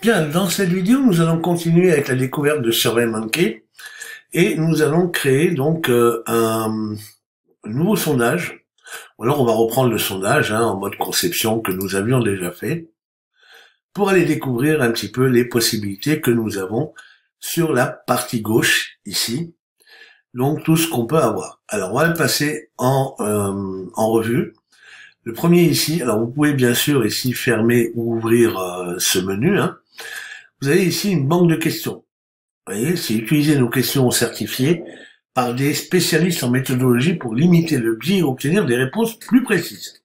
Bien, dans cette vidéo, nous allons continuer avec la découverte de SurveyMonkey et nous allons créer donc un nouveau sondage. Alors on va reprendre le sondage en mode conception que nous avions déjà fait pour aller découvrir un petit peu les possibilités que nous avons sur la partie gauche ici. Donc tout ce qu'on peut avoir. Alors on va le passer en revue. Le premier ici, alors vous pouvez bien sûr ici fermer ou ouvrir ce menu. Vous avez ici une banque de questions. Vous voyez, c'est utiliser nos questions certifiées par des spécialistes en méthodologie pour limiter le biais et obtenir des réponses plus précises.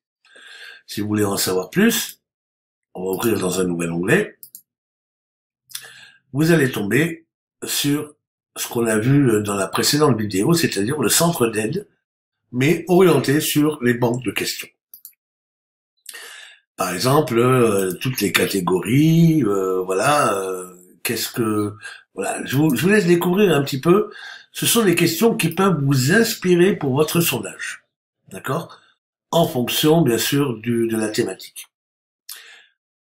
Si vous voulez en savoir plus, on va ouvrir dans un nouvel onglet. Vous allez tomber sur ce qu'on a vu dans la précédente vidéo, c'est-à-dire le centre d'aide, mais orienté sur les banques de questions. Par exemple, toutes les catégories, qu'est-ce que... Voilà, je vous laisse découvrir un petit peu. Ce sont des questions qui peuvent vous inspirer pour votre sondage. D'accord? En fonction, bien sûr, de la thématique.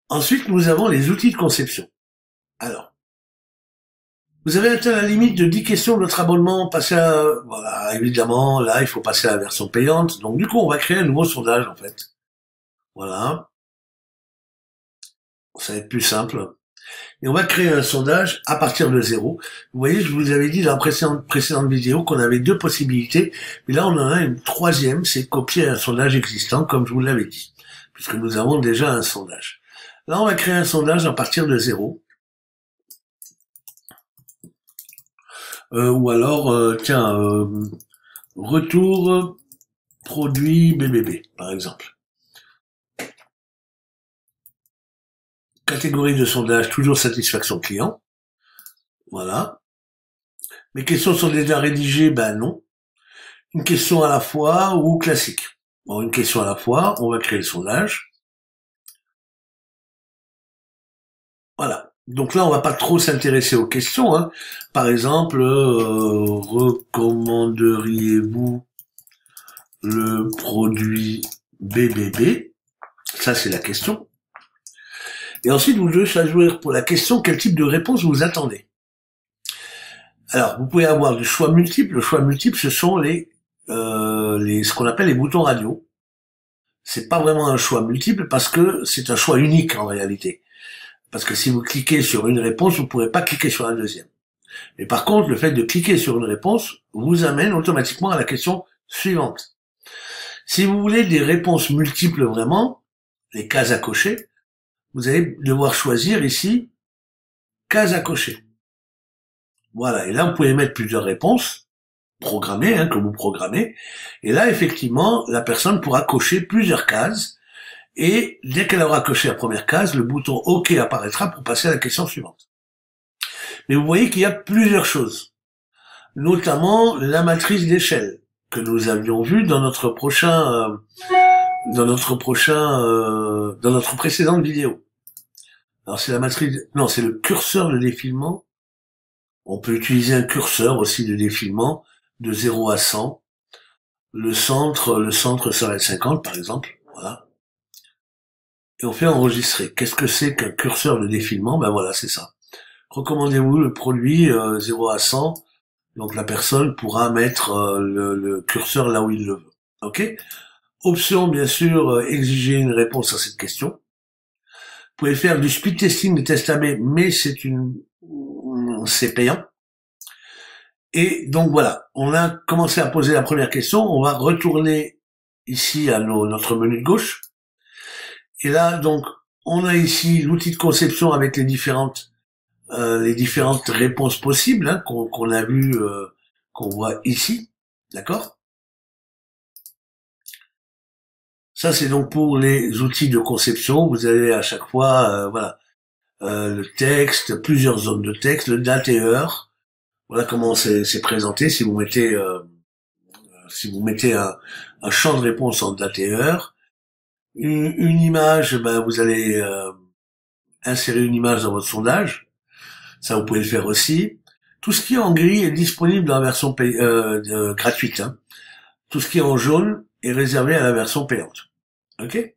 Ensuite, nous avons les outils de conception. Alors, vous avez atteint la limite de 10 questions de votre abonnement, passez à... Voilà, évidemment, là, il faut passer à la version payante. Donc, du coup, on va créer un nouveau sondage, en fait. Voilà. Ça va être plus simple. Et on va créer un sondage à partir de 0. Vous voyez, je vous avais dit dans la précédente vidéo qu'on avait deux possibilités, mais là on en a une troisième, c'est copier un sondage existant, comme je vous l'avais dit, puisque nous avons déjà un sondage. Là on va créer un sondage à partir de 0. Ou alors, retour produit BBB, par exemple. Catégorie de sondage, toujours satisfaction client. Voilà. Mes questions sont déjà rédigées, ben non. Une question à la fois ou classique. Bon, une question à la fois, on va créer le sondage. Voilà. Donc là, on va pas trop s'intéresser aux questions. Par exemple, recommanderiez-vous le produit BBB? Ça, c'est la question. Et ensuite, vous devez choisir pour la question quel type de réponse vous attendez. Alors, vous pouvez avoir du choix multiple. Le choix multiple, ce sont ce qu'on appelle les boutons radio. C'est pas vraiment un choix multiple parce que c'est un choix unique en réalité. Parce que si vous cliquez sur une réponse, vous ne pourrez pas cliquer sur la deuxième. Mais par contre, le fait de cliquer sur une réponse vous amène automatiquement à la question suivante. Si vous voulez des réponses multiples vraiment, les cases à cocher, vous allez devoir choisir ici cases à cocher. Voilà, et là vous pouvez mettre plusieurs réponses programmées, que vous programmez, et là effectivement la personne pourra cocher plusieurs cases, et dès qu'elle aura coché la première case, le bouton OK apparaîtra pour passer à la question suivante. Mais vous voyez qu'il y a plusieurs choses, notamment la matrice d'échelle que nous avions vue dans notre précédente vidéo. Alors c'est la matrice, non, c'est le curseur de défilement. On peut utiliser un curseur aussi de défilement de 0 à 100. Le centre serait 50 par exemple, voilà. Et on fait enregistrer. Qu'est-ce que c'est qu'un curseur de défilement? Ben voilà, c'est ça. Recommandez-vous le produit 0 à 100. Donc la personne pourra mettre le curseur là où il le veut. Ok? Option, bien sûr, exiger une réponse à cette question. Vous pouvez faire du speed testing, des tests AB, mais c'est payant. Et donc voilà, on a commencé à poser la première question. On va retourner ici à notre menu de gauche. Et là, donc, on a ici l'outil de conception avec les différentes réponses possibles qu'on a vu, qu'on voit ici, d'accord? Ça, c'est donc pour les outils de conception. Vous avez à chaque fois, le texte, plusieurs zones de texte, le date et heure. Voilà comment c'est présenté. Si vous mettez un champ de réponse en date et heure, une image, vous allez insérer une image dans votre sondage. Ça, vous pouvez le faire aussi. Tout ce qui est en gris est disponible dans la version gratuite. Tout ce qui est en jaune est réservé à la version payante. Ok?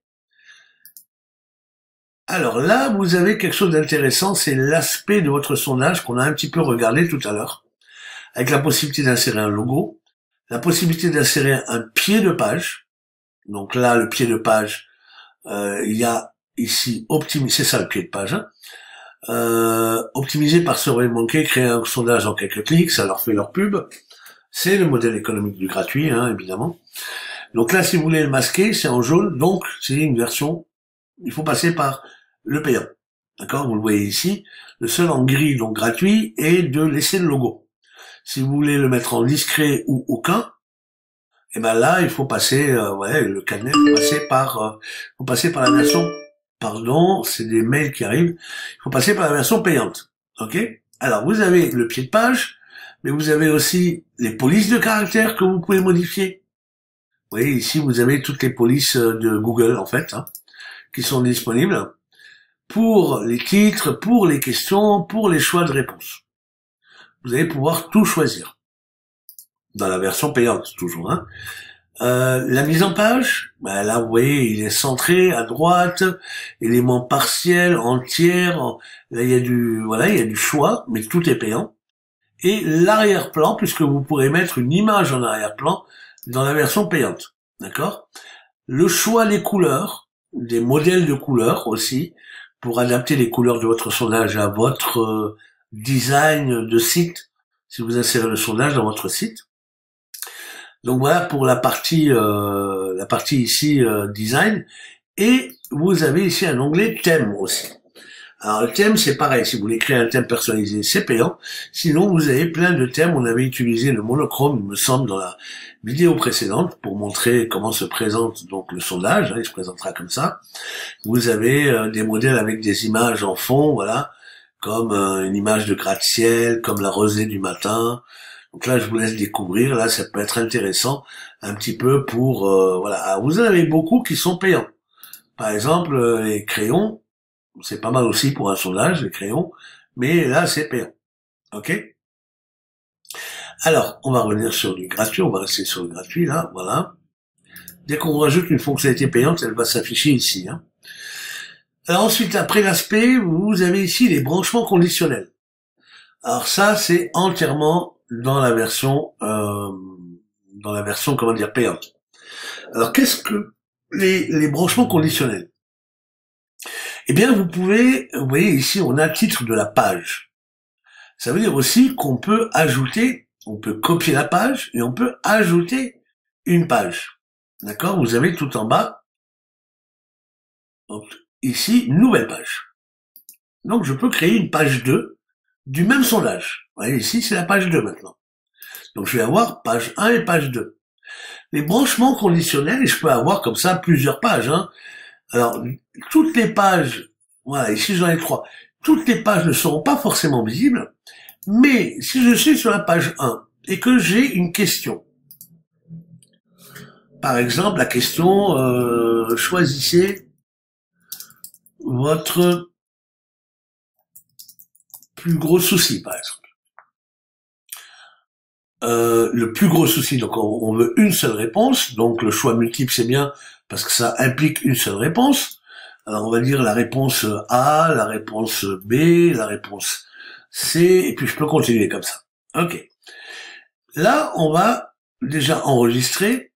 Alors là, vous avez quelque chose d'intéressant, c'est l'aspect de votre sondage qu'on a un petit peu regardé tout à l'heure, avec la possibilité d'insérer un logo, la possibilité d'insérer un pied de page. Donc là, le pied de page, il y a ici optimiser, c'est ça le pied de page, hein. Optimiser par SurveyMonkey, créer un sondage en quelques clics, ça leur fait leur pub. C'est le modèle économique du gratuit, hein, évidemment. Donc là, si vous voulez le masquer, c'est en jaune, donc c'est une version, il faut passer par le payant. D'accord? Vous le voyez ici. Le seul en gris, donc gratuit, est de laisser le logo. Si vous voulez le mettre en discret ou aucun, et ben là, il faut passer, le cadenas, faut passer par la version, pardon, c'est des mails qui arrivent, il faut passer par la version payante. Ok? Alors, vous avez le pied de page, mais vous avez aussi les polices de caractères que vous pouvez modifier. Vous voyez, ici, vous avez toutes les polices de Google, en fait, hein, qui sont disponibles pour les titres, pour les questions, pour les choix de réponse. Vous allez pouvoir tout choisir. Dans la version payante, toujours, hein. La mise en page, ben là, vous voyez, il est centré à droite, éléments partiels, entiers, là, il y a du choix, mais tout est payant. Et l'arrière-plan, puisque vous pourrez mettre une image en arrière-plan dans la version payante. D'accord? Le choix des couleurs, des modèles de couleurs aussi, pour adapter les couleurs de votre sondage à votre design de site, si vous insérez le sondage dans votre site. Donc voilà pour la partie ici design. Et vous avez ici un onglet thème aussi. Alors le thème, c'est pareil, si vous voulez créer un thème personnalisé, c'est payant. Sinon, vous avez plein de thèmes. On avait utilisé le monochrome, il me semble, dans la vidéo précédente pour montrer comment se présente donc le sondage. Hein, il se présentera comme ça. Vous avez des modèles avec des images en fond, voilà, comme une image de gratte-ciel, comme la rosée du matin. Donc là, je vous laisse découvrir. Là, ça peut être intéressant un petit peu pour... voilà. Alors, vous en avez beaucoup qui sont payants. Par exemple, les crayons. C'est pas mal aussi pour un sondage, les crayons, mais là, c'est payant. Ok? Alors, on va revenir sur du gratuit, on va rester sur le gratuit, là, voilà. Dès qu'on rajoute une fonctionnalité payante, elle va s'afficher ici. Hein. Alors ensuite, après l'aspect, vous avez ici les branchements conditionnels. Alors ça, c'est entièrement dans la version, comment dire, payante. Alors, qu'est-ce que les branchements conditionnels? Eh bien, vous voyez ici, on a le titre de la page. Ça veut dire aussi qu'on peut ajouter, on peut copier la page et on peut ajouter une page. D'accord? Vous avez tout en bas, donc ici, nouvelle page. Donc, je peux créer une page 2 du même sondage. Vous voyez, ici, c'est la page 2 maintenant. Donc, je vais avoir page 1 et page 2. Les branchements conditionnels, et je peux avoir comme ça plusieurs pages, hein. Alors, toutes les pages, voilà, ici j'en ai 3, toutes les pages ne seront pas forcément visibles, mais si je suis sur la page 1 et que j'ai une question, par exemple la question choisissez votre plus gros souci, par exemple. Le plus gros souci, donc on veut une seule réponse, donc le choix multiple c'est bien parce que ça implique une seule réponse. Alors on va dire la réponse A, la réponse B, la réponse C, et puis je peux continuer comme ça. Ok. Là, on va déjà enregistrer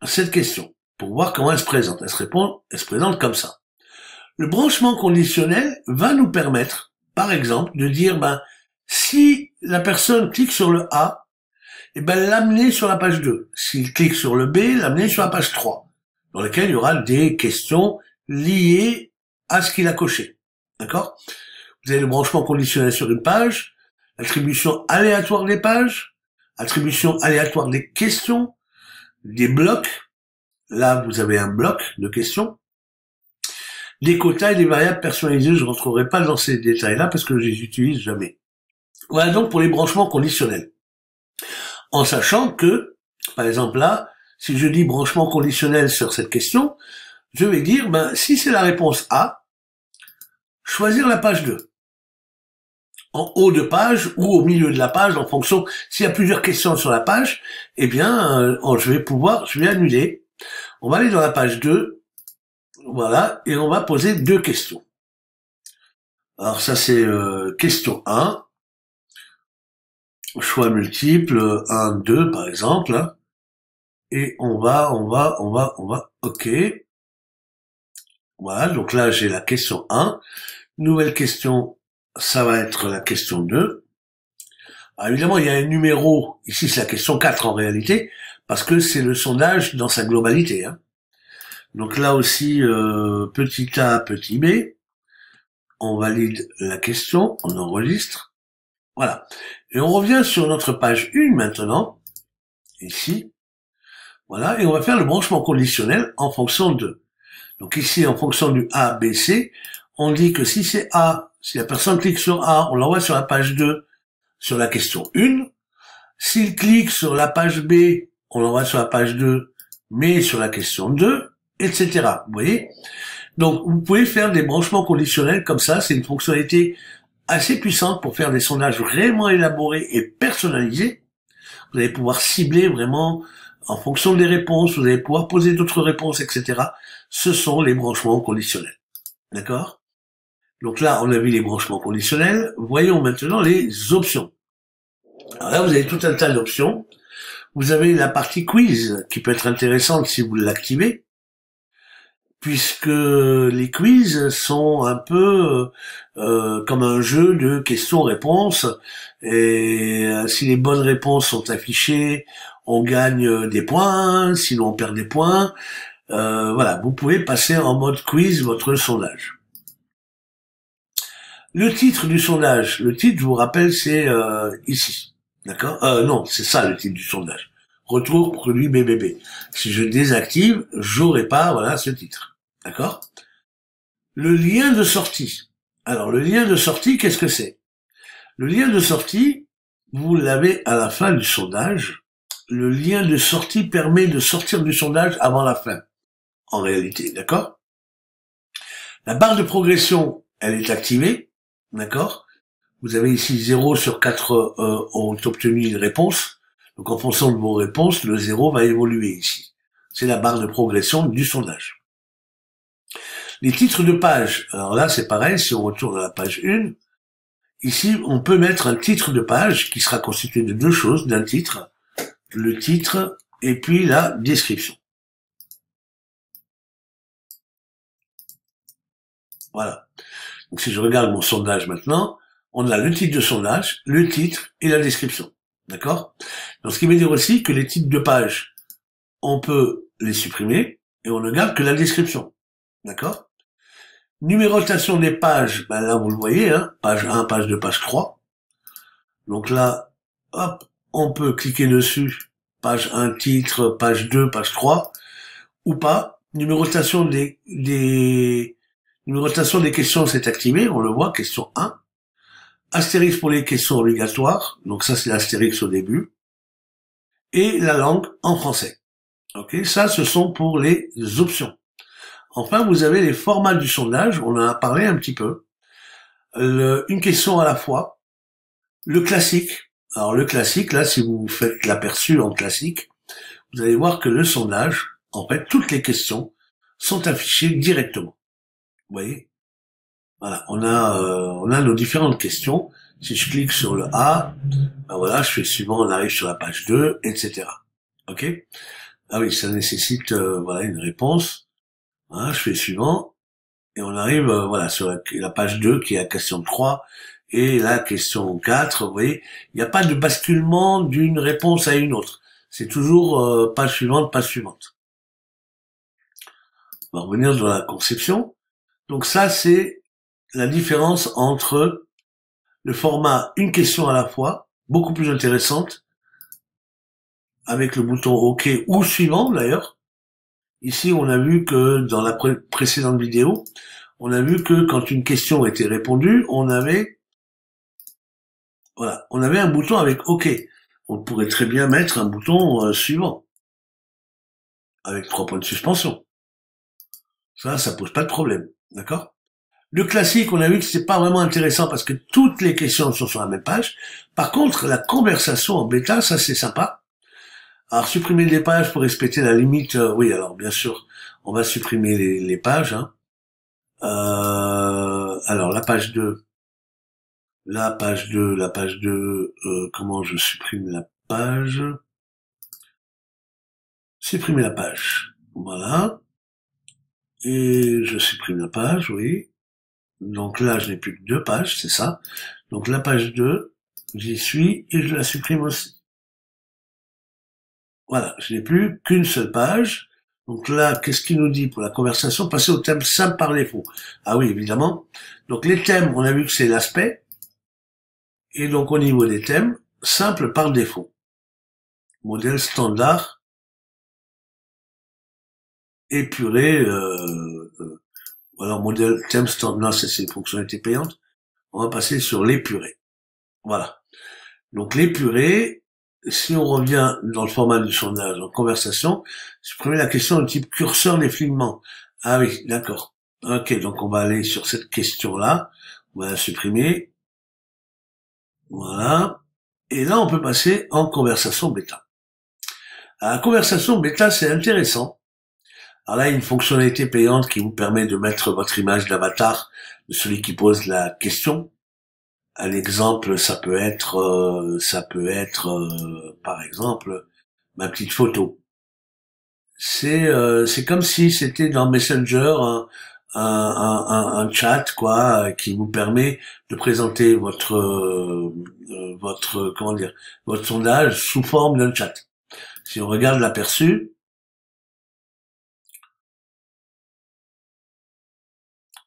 cette question pour voir comment elle se présente. Elle se présente comme ça. Le branchement conditionnel va nous permettre, par exemple, de dire, si la personne clique sur le A, l'amener sur la page 2. S'il clique sur le B, l'amener sur la page 3, dans laquelle il y aura des questions liées à ce qu'il a coché. D'accord? Vous avez le branchement conditionnel sur une page, l'attribution aléatoire des pages, attribution aléatoire des questions, des blocs. Là, vous avez un bloc de questions. Des quotas et des variables personnalisées, je ne rentrerai pas dans ces détails-là parce que je les utilise jamais. Voilà donc pour les branchements conditionnels. En sachant que, par exemple là, si je dis branchement conditionnel sur cette question, je vais dire, si c'est la réponse A, choisir la page 2. En haut de page ou au milieu de la page, en fonction, s'il y a plusieurs questions sur la page, je vais annuler. On va aller dans la page 2, voilà, et on va poser 2 questions. Alors ça c'est question 1, choix multiple, 1, 2 par exemple, hein. Et on va, ok. Voilà, donc là j'ai la question 1. Nouvelle question, ça va être la question 2. Alors évidemment, il y a un numéro, ici c'est la question 4 en réalité, parce que c'est le sondage dans sa globalité, hein. Donc là aussi, petit a, petit b, on valide la question, on enregistre. Voilà. Et on revient sur notre page 1 maintenant, ici. Voilà, et on va faire le branchement conditionnel en fonction de. Donc ici, en fonction du A, B, C, on dit que si c'est A, si la personne clique sur A, on l'envoie sur la page 2, sur la question 1. S'il clique sur la page B, on l'envoie sur la page 2, mais sur la question 2, etc. Vous voyez? Donc, vous pouvez faire des branchements conditionnels comme ça. C'est une fonctionnalité assez puissante pour faire des sondages vraiment élaborés et personnalisés. Vous allez pouvoir cibler vraiment en fonction des réponses. Vous allez pouvoir poser d'autres réponses, etc. Ce sont les branchements conditionnels. D'accord? Donc là, on a vu les branchements conditionnels. Voyons maintenant les options. Alors là, vous avez tout un tas d'options. Vous avez la partie quiz qui peut être intéressante si vous l'activez, puisque les quiz sont un peu comme un jeu de questions-réponses. Et si les bonnes réponses sont affichées, on gagne des points, sinon on perd des points. Voilà, vous pouvez passer en mode quiz votre sondage. Le titre du sondage, le titre, je vous rappelle, c'est ici. D'accord? Non, c'est ça le titre du sondage. Retour produit BBB. Si je désactive, j'aurai pas, voilà, ce titre. D'accord? Le lien de sortie. Alors, le lien de sortie, qu'est-ce que c'est? Le lien de sortie, vous l'avez à la fin du sondage. Le lien de sortie permet de sortir du sondage avant la fin. En réalité, d'accord? La barre de progression, elle est activée. D'accord? Vous avez ici 0 sur 4 ont obtenu une réponse. Donc en fonction de vos réponses, le 0 va évoluer ici. C'est la barre de progression du sondage. Les titres de page. Alors là, c'est pareil, si on retourne à la page 1, ici, on peut mettre un titre de page qui sera constitué de deux choses, d'un titre, le titre, et puis la description. Voilà. Donc si je regarde mon sondage maintenant, on a le titre de sondage, le titre et la description. D'accord? Donc ce qui veut dire aussi que les titres de page, on peut les supprimer et on ne garde que la description. D'accord? Numérotation des pages, ben là vous le voyez, hein, page 1, page 2, page 3. Donc là, hop, on peut cliquer dessus, page 1 titre, page 2, page 3, ou pas. Numérotation des questions c'est activé, on le voit, question 1. Astérix pour les questions obligatoires, donc ça c'est l'astérix au début. Et la langue en français. Ok, ça ce sont pour les options. Enfin, vous avez les formats du sondage, on en a parlé un petit peu. Une question à la fois. Le classique. Alors le classique, là, si vous faites l'aperçu en classique, vous allez voir que le sondage, en fait, toutes les questions sont affichées directement. Vous voyez? Voilà, on a nos différentes questions. Si je clique sur le A, ben voilà, je fais suivant, on arrive sur la page 2, etc. Ok? Ah oui, ça nécessite voilà une réponse. Voilà, je fais suivant et on arrive voilà sur la page 2 qui est la question 3 et la question 4. Vous voyez, il n'y a pas de basculement d'une réponse à une autre. C'est toujours page suivante, page suivante. On va revenir dans la conception. Donc ça, c'est la différence entre le format une question à la fois, beaucoup plus intéressante, avec le bouton OK ou suivant d'ailleurs. Ici, on a vu que dans la précédente vidéo, on a vu que quand une question était répondue, on avait un bouton avec OK. On pourrait très bien mettre un bouton suivant, avec 3 points de suspension. Ça pose pas de problème, d'accord? Le classique, on a vu que c'est pas vraiment intéressant parce que toutes les questions sont sur la même page. Par contre, la conversation en bêta, ça c'est sympa. Alors, supprimer des pages pour respecter la limite, oui, alors bien sûr, on va supprimer les pages. Hein. Alors, la page 2, la page 2, comment je supprime la page? Supprimer la page. Voilà. Et je supprime la page, oui. Donc là, je n'ai plus que 2 pages, c'est ça. Donc la page 2, j'y suis et je la supprime aussi. Voilà, je n'ai plus qu'une seule page. Donc là, qu'est-ce qu'il nous dit pour la conversation? Passer au thème simple par défaut. Ah oui, évidemment. Donc les thèmes, on a vu que c'est l'aspect. Et donc au niveau des thèmes, simple par défaut. Modèle standard, épuré, alors modèle thème standard, non, c'est une fonctionnalité payante. On va passer sur l'épuré. Voilà. Donc l'épuré, si on revient dans le format du sondage en conversation, supprimer la question de type curseur défilement. Ah oui, d'accord. Ok, donc on va aller sur cette question-là. On va la supprimer. Voilà. Et là, on peut passer en conversation bêta. La conversation bêta, c'est intéressant. Alors là, il y a une fonctionnalité payante qui vous permet de mettre votre image d'avatar de celui qui pose la question. Un exemple, ça peut être, par exemple, ma petite photo. C'est comme si c'était dans Messenger un chat quoi qui vous permet de présenter votre comment dire votre sondage sous forme d'un chat. Si on regarde l'aperçu,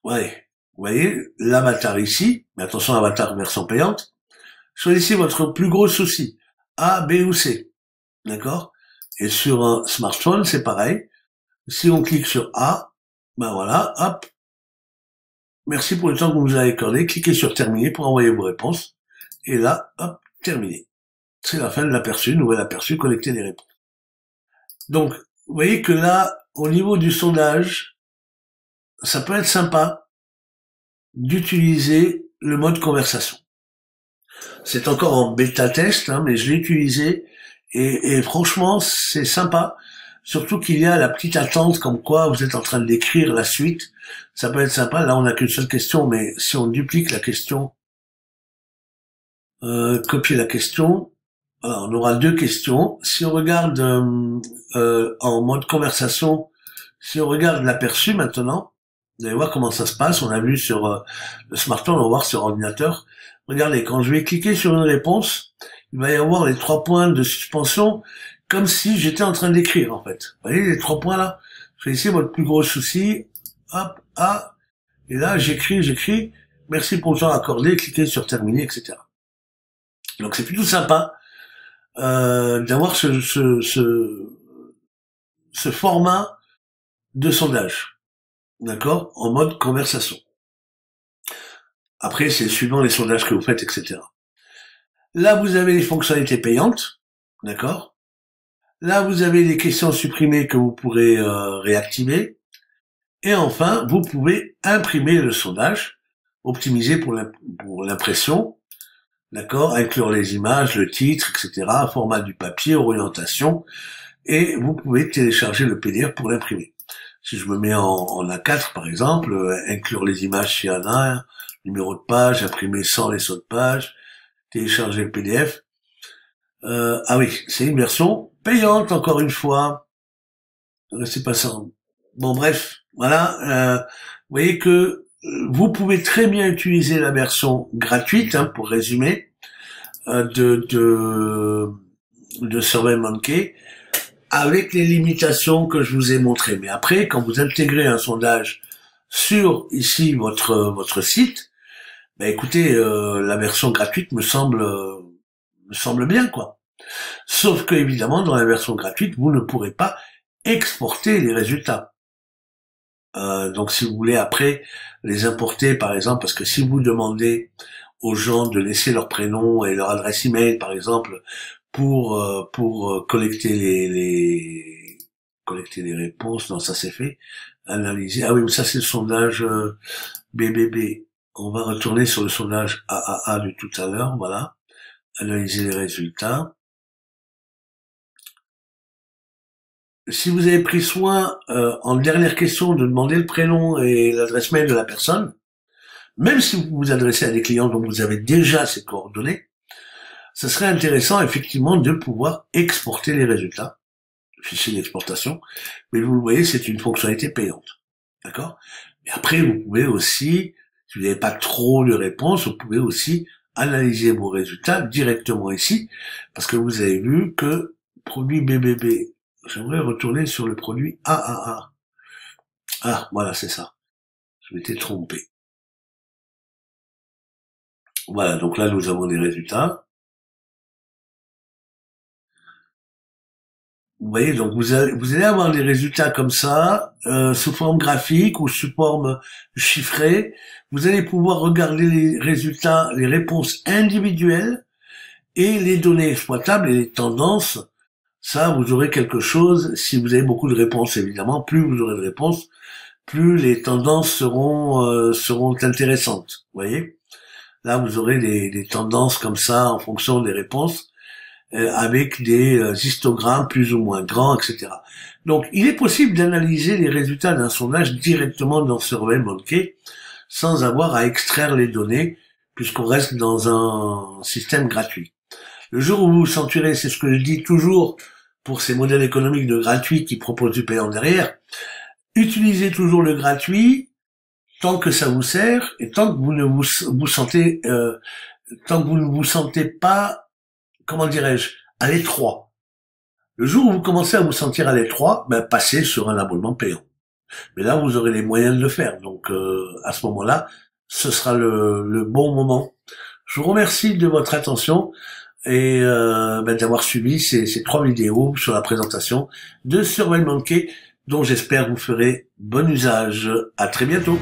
ouais, vous voyez l'avatar ici, mais attention avatar version payante. Choisissez votre plus gros souci, A, B ou C, d'accord? Et sur un smartphone, c'est pareil. Si on clique sur A, ben voilà, hop, merci pour le temps que vous nous avez accordé. Cliquez sur terminer pour envoyer vos réponses. Et là, hop, terminé. C'est la fin de l'aperçu, nouvel aperçu, collecter les réponses. Donc, vous voyez que là, au niveau du sondage, ça peut être sympa d'utiliser le mode conversation. C'est encore en bêta test, hein, mais je l'ai utilisé et franchement, c'est sympa. Surtout qu'il y a la petite attente comme quoi vous êtes en train d'écrire la suite. Ça peut être sympa. Là, on n'a qu'une seule question, mais si on duplique la question, copier la question, alors on aura 2 questions. Si on regarde en mode conversation, si on regarde l'aperçu maintenant, vous allez voir comment ça se passe. On a vu sur le smartphone, on va voir sur ordinateur. Regardez, quand je vais cliquer sur une réponse, il va y avoir les 3 points de suspension, comme si j'étais en train d'écrire, en fait. Vous voyez les 3 points là? Choisissez votre plus gros souci. Hop, ah. Et là, j'écris. Merci pour le temps accordé. Cliquez sur terminer, etc. Donc c'est plutôt sympa d'avoir ce format de sondage, d'accord, en mode conversation. Après, c'est suivant les sondages que vous faites, etc. Là, vous avez les fonctionnalités payantes, d'accord. Là, vous avez les questions supprimées que vous pourrez réactiver. Et enfin, vous pouvez imprimer le sondage, optimiser pour l'impression, d'accord, inclure les images, le titre, etc., format du papier, orientation, et vous pouvez télécharger le PDF pour l'imprimer. Si je me mets en A4, par exemple, inclure les images s'il y en a, numéro de page, imprimer sans les sauts de page, télécharger le PDF. Ah oui, c'est une version payante, encore une fois. C'est pas ça. Bon, bref, voilà. Vous voyez que vous pouvez très bien utiliser la version gratuite, hein, pour résumer, de SurveyMonkey, avec les limitations que je vous ai montrées. Mais après, quand vous intégrez un sondage sur ici votre site, ben écoutez, la version gratuite me semble bien, quoi. Sauf que évidemment, dans la version gratuite, vous ne pourrez pas exporter les résultats. Donc si vous voulez après les importer, par exemple, parce que si vous demandez aux gens de laisser leur prénom et leur adresse email, par exemple, pour collecter collecter les réponses, non, ça c'est fait, analyser. Ah oui, mais ça c'est le sondage BBB. On va retourner sur le sondage AAA de tout à l'heure, voilà. Analyser les résultats. Si vous avez pris soin en dernière question de demander le prénom et l'adresse mail de la personne, même si vous vous adressez à des clients dont vous avez déjà ces coordonnées, ça serait intéressant effectivement de pouvoir exporter les résultats, fichier d'exportation, mais vous le voyez, c'est une fonctionnalité payante. D'accord? Et après, vous pouvez aussi, si vous n'avez pas trop de réponses, vous pouvez aussi analyser vos résultats directement ici, parce que vous avez vu que produit BBB, j'aimerais retourner sur le produit AAA. Ah, voilà, c'est ça. Je m'étais trompé. Voilà, donc là, nous avons des résultats. Vous voyez, donc vous allez avoir des résultats comme ça, sous forme graphique ou sous forme chiffrée. Vous allez pouvoir regarder les résultats, les réponses individuelles et les données exploitables et les tendances. Ça, vous aurez quelque chose, si vous avez beaucoup de réponses, évidemment, plus vous aurez de réponses, plus les tendances seront intéressantes. Vous voyez? Là, vous aurez des tendances comme ça en fonction des réponses. Avec des histogrammes plus ou moins grands, etc. Donc, il est possible d'analyser les résultats d'un sondage directement dans SurveyMonkey sans avoir à extraire les données, puisqu'on reste dans un système gratuit. Le jour où vous vous sentirez, c'est ce que je dis toujours pour ces modèles économiques de gratuit qui proposent du payant derrière, utilisez toujours le gratuit tant que ça vous sert et tant que vous ne vous sentez, tant que vous ne vous sentez pas, comment dirais-je, à l'étroit. Le jour où vous commencez à vous sentir à l'étroit, passez sur un abonnement payant. Mais là, vous aurez les moyens de le faire. Donc, à ce moment-là, ce sera le bon moment. Je vous remercie de votre attention et d'avoir suivi ces 3 vidéos sur la présentation de SurveyMonkey, dont j'espère vous ferez bon usage. À très bientôt.